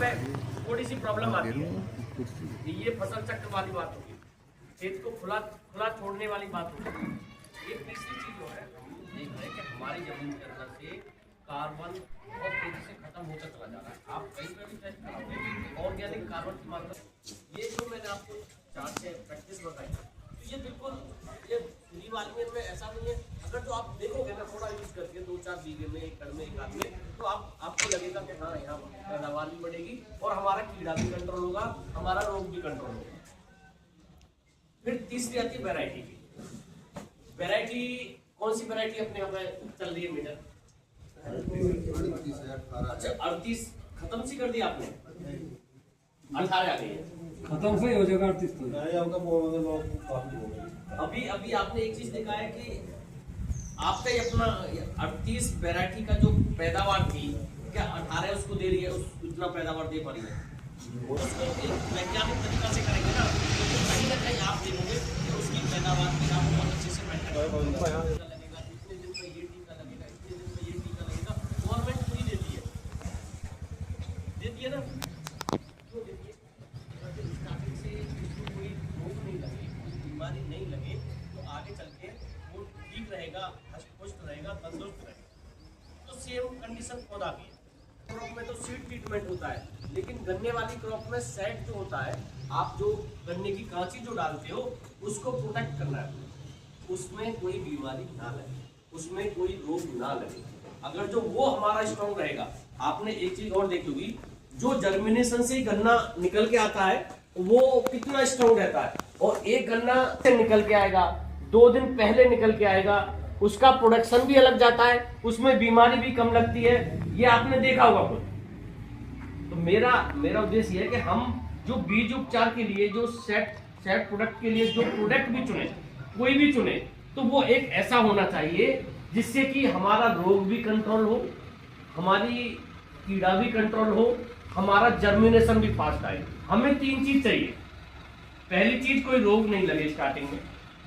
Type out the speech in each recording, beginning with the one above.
पे थोड़ी सी प्रॉब्लम आती है, ये फसल चक्र वाली बात होगी, खेत को खुला खुला छोड़ने वाली बात होगी। एक तीसरी चीज जो है, हम देख रहे हैं कि हमारी जमीन के अंदर से कार्बन बहुत तेजी से खत्म होकर चला जा रहा है। आप कहीं पर भी टेस्ट कराओगे ऑर्गेनिक कार्बन की मात्रा, ये जो मैंने आपको चार्ट से प्रैक्टिस बताई, तो ये बिल्कुल ये फ्री वाली में ऐसा नहीं है। अगर जो आप देखोगे ना थोड़ा यूज करके 2-4 बीघे में, एकड़ में, एक आध में, तो आपको लगेगा कि हाँ यहाँ पैदावार भी बढ़ेगी और हमारा कीड़ा भी कंट्रोल होगा, हमारा रोग भी कंट्रोल होगा। फिर तीसरी आती है वैरायटी की। वैरायटी कौन सी वैरायटी अपने यहाँ पे चल रही है मीटर? अच्छा 38 खत्म सी कर दी आपने, 18 आ गई है, खत्म से ही हो जाएगा 38 तो। अभी आपने एक चीज देखा है कि आपका ये अपना 38 वैरायटी का जो पैदावार थी, क्या 18 उसको दे रही है, उतना पैदावार दे पा रही है? उसको एक वैज्ञानिक तरीका से करेंगे ना, तो कहीं ना कहीं आप देखोगे कि उसकी पैदावार की आपको बहुत अच्छे से लगेगा, इतने दिन में ये टीका लगेगा, इतने दिन में ये टीका लगेगा, गवर्नमेंट पूरी देती है ना, क्यों देती है? स्टार्टिंग से इसको कोई रोग नहीं लगे, कोई बीमारी नहीं लगे, तो आगे चल के वो ठीक रहेगा, हष्ट-पुष्ट रहेगा, तंदुरुस्त रहेगा। तो सेम कंडीशन पौधा की है। क्रॉप में तो सीड ट्रीटमेंट होता है, लेकिन गन्ने वाली क्रॉप में सेट जो होता है, आप जो गन्ने की कांची जो डालते हो उसको प्रोटेक्ट करना है, उसमें कोई बीमारी ना लगे, उसमें कोई रोग ना लगे। अगर जो वो हमारा स्ट्रॉन्ग रहेगा, आपने एक चीज और देखी होगी, जो जर्मिनेशन से गन्ना निकल के आता है वो कितना स्ट्रॉन्ग रहता है, और एक गन्ना से निकल के आएगा 2 दिन पहले निकल के आएगा, उसका प्रोडक्शन भी अलग जाता है, उसमें बीमारी भी कम लगती है, ये आपने देखा होगा खुद। तो मेरा उद्देश्य है कि हम जो बीज उपचार के लिए जो सेट प्रोडक्ट के लिए जो प्रोडक्ट भी चुने, कोई भी चुने, तो वो एक ऐसा होना चाहिए जिससे कि हमारा रोग भी कंट्रोल हो, हमारी कीड़ा भी कंट्रोल हो, हमारा जर्मिनेशन भी फास्ट आए। हमें 3 चीज चाहिए। पहली चीज कोई रोग नहीं लगे स्टार्टिंग में,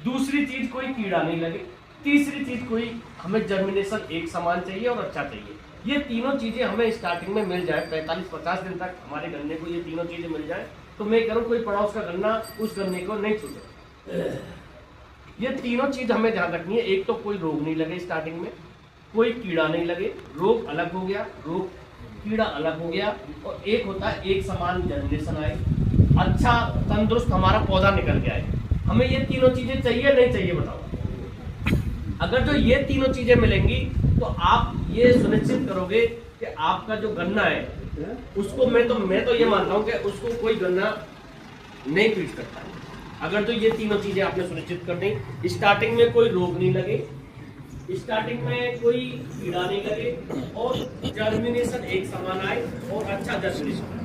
दूसरी चीज कोई कीड़ा नहीं लगे, तीसरी चीज कोई हमें जर्मिनेशन एक समान चाहिए और अच्छा चाहिए। ये तीनों चीजें हमें स्टार्टिंग में मिल जाए, 45-50 दिन तक हमारे गन्ने को ये तीनों चीजें मिल जाए, तो मैं करूँ कोई पड़ोस का गन्ना उस गन्ने को नहीं छूटे। ये तीनों चीज हमें ध्यान रखनी है। एक तो कोई रोग नहीं लगे स्टार्टिंग में, कोई कीड़ा नहीं लगे, रोग अलग हो गया, रोग कीड़ा अलग हो गया, और एक होता है एक समान जर्मिनेशन आए, अच्छा तंदुरुस्त हमारा पौधा निकल के आए। हमें ये तीनों चीजें चाहिए नहीं चाहिए बताओ? अगर जो ये तीनों चीजें मिलेंगी तो आप ये सुनिश्चित करोगे कि आपका जो गन्ना है उसको मैं तो ये मानता हूं कि उसको कोई गन्ना नहीं पीट सकता है। अगर तो ये तीनों चीजें आपने सुनिश्चित कर दी, स्टार्टिंग में कोई रोग नहीं लगे, स्टार्टिंग में कोई कीड़ा नहीं लगे, और जर्मिनेशन एक समान आए और अच्छा जर्मिनेशन आए।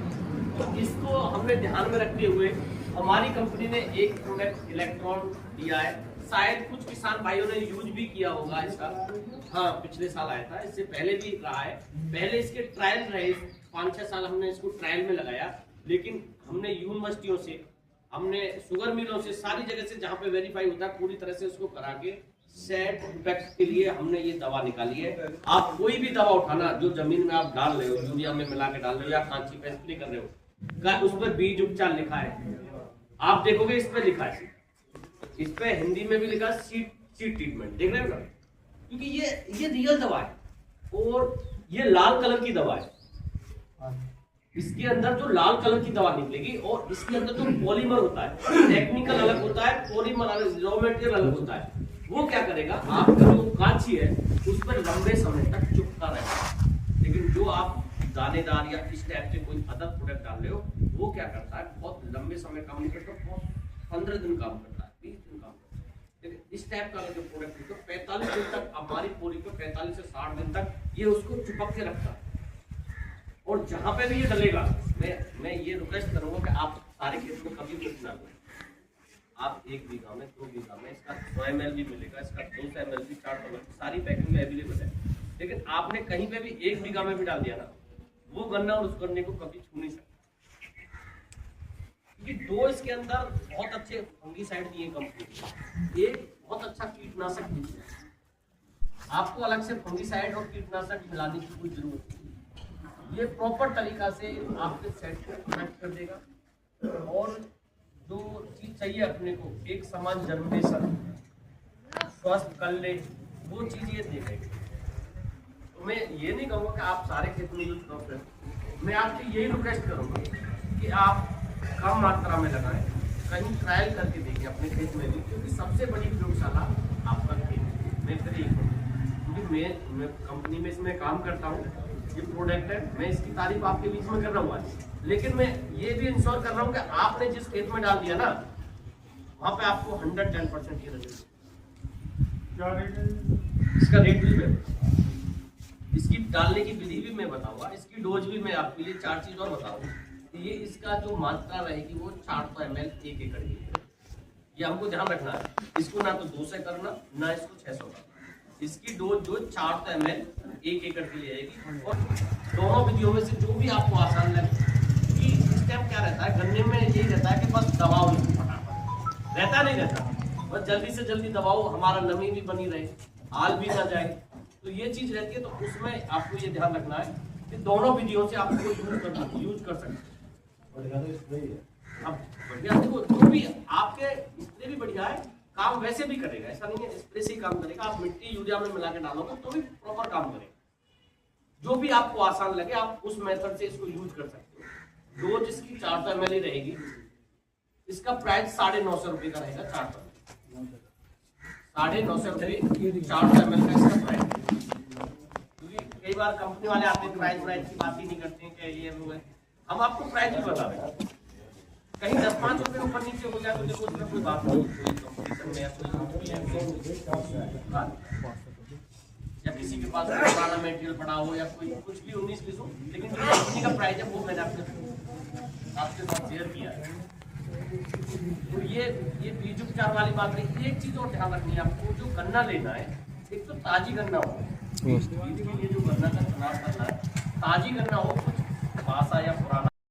तो इसको हमने ध्यान में रखते हुए हमारी कंपनी ने एक प्रोडक्ट इलेक्ट्रॉन दिया है, शायद कुछ किसान भाइयों ने यूज भी किया होगा इसका। हाँ, पिछले साल आया था, इससे पहले भी रहा है, पहले इसके ट्रायल रहे, 5-6 साल हमने इसको ट्रायल में लगाया, लेकिन हमने यूनिवर्सिटियों से, हमने शुगर मिलों से, सारी जगह से जहाँ पे वेरीफाई होता है, पूरी तरह से उसको करा के सेट इफेक्ट के लिए हमने ये दवा निकाली है। आप कोई भी दवा उठाना जो जमीन में आप डाल रहे हो, यूरिया में मिला के डाल रहे हो या कांची पे स्प्रे कर रहे हो, उस पर बीज उपचार लिखा है, आप देखोगे इस पे लिखा है, इस पे हिंदी में भी लिखा सीड ट्रीटमेंट, देख रहे हो ना? क्योंकि ये रियल दवा है और ये लाल कलर की दवा है। इसके अंदर जो लाल कलर की दवा निकलेगी और इसके अंदर जो पॉलीमर होता है, टेक्निकल अलग होता है, पॉलीमर रॉ मटेरियल अलग होता है। वो क्या करेगा, आपका जो कांची है उस पर लंबे समय तक चुपता रहेगा। लेकिन जो आप दानेदार या इस टाइप से कोई अदर प्रोडक्ट डाल रहे हो, वो क्या करता है, बहुत लंबे समय काम नहीं करता, बहुत 15 दिन काम करता है, 20 दिन काम करता है। लेकिन इस टाइप का जो प्रोडक्ट है तो 45 दिन तक, हमारी पोरी को 45 से 60 दिन तक ये उसको चिपक के रखता है। और जहां पे भी ये डलेगा, मैं ये रिक्वेस्ट करूंगा कि आप सारे खेत में कभी कुछ ना करें। आप 1 बीघा में, 2 बीघा में इसका 100 ml भी मिलेगा, इसका 200 ml भी, 400 ml, सारी पैकिंग में अवेलेबल है। लेकिन आपने कहीं पे भी 1 बीघा में भी डाल दिया ना, वो गन्ना और उस गन्ने को कभी छू नहीं सकता, क्योंकि 2 इसके अंदर बहुत अच्छे फंगीसाइड दिए कंपनी, एक बहुत अच्छा कीटनाशक दिया। आपको अलग से फंगीसाइड और कीटनाशक मिलाने की कोई जरूरत नहीं। ये प्रॉपर तरीका से आपके सेट को कनेक्ट कर देगा। और जो चीज चाहिए अपने को, एक समान जर्मिनेशन, स्वस्थ कर ले, वो चीज ये देखेंगे। तो मैं ये नहीं कहूँगा कि आप सारे खेत में यूज करो, मैं आपसे यही रिक्वेस्ट करूँगा कि आप कम मात्रा में लगाएं, कहीं ट्रायल करके देखें अपने खेत में भी, क्योंकि सबसे बड़ी प्रयोगशाला आपका खेत है। मैं फिर एक क्योंकि मैं कंपनी में इसमें काम करता हूँ, ये प्रोडक्ट है, मैं इसकी तारीफ आपके बीच में कर रहा हूँ आज, लेकिन मैं ये भी इंश्योर कर रहा हूँ कि आपने जिस खेत में डाल दिया ना, वहाँ पे आपको 110% ये रिजल्ट। क्या रेट है? इसका रेट भी मैं, इसकी डालने की विधि भी मैं बताऊंगा, इसकी डोज भी मैं आपके लिए 4 चीज और बताऊंगा। ये इसका जो मात्रा रहेगी वो 400 ml 1 एकड़ की है। ये हमको ध्यान रखना है, इसको ना तो 200 करना, ना इसको 600 करना। इसकी डोज जो 400 ml 1 एकड़ की रहेगी। और दोनों विधियों में से जो भी आपको आसान लगे, कि इस टाइम क्या रहता है गन्ने में, यही रहता है कि बस दबाओ इसको फटाफट, रहता नहीं रहता, बस जल्दी से जल्दी दबाओ, हमारा नमी भी बनी रहे, आल भी ना जाए, तो ये चीज रहती है। तो उसमें आपको ये ध्यान रखना है कि दोनों विधियों से आप यूज कर सकते हैं। अब बढ़िया देखो, जो भी आपके स्प्रे भी बढ़िया है, काम वैसे भी करेगा, ऐसा नहीं है स्प्रे से ही काम करेगा। आप मिट्टी यूरिया में मिला के डालोगे तो भी प्रॉपर काम करेगा। जो भी आपको आसान लगे आप उस मेथड से इसको यूज कर सकते हो। डोज इसकी 400 ml ही रहेगी। इसका प्राइस 950 रुपये का रहेगा। 950 रुपये 400 ml का इसका प्राइस है। क्योंकि कई बार कंपनी वाले आते हैं प्राइस की बात ही नहीं करते हैं कि ये वो है, हम आपको प्राइस भी बता रहे हैं। कहीं 10-5 रुपए ऊपर नीचे हो जाए तो देखो उसमें कोई बात नहीं, कोई कंपटीशन में या किसी के पास पुराना मटेरियल पड़ा हो या कोई कुछ भी 19-20 हो, लेकिन जो कंपनी का प्राइस है वो मैंने आपके साथ शेयर किया है। तो ये बीज उपचार वाली बात नहीं। एक चीज और ध्यान रखनी है आपको, जो गन्ना लेना है, एक तो ताजी गन्ना हो, बीज के लिए जो गन्ना का चुनाव करना है, ताजी गन्ना हो, कुछ बासा या पुराना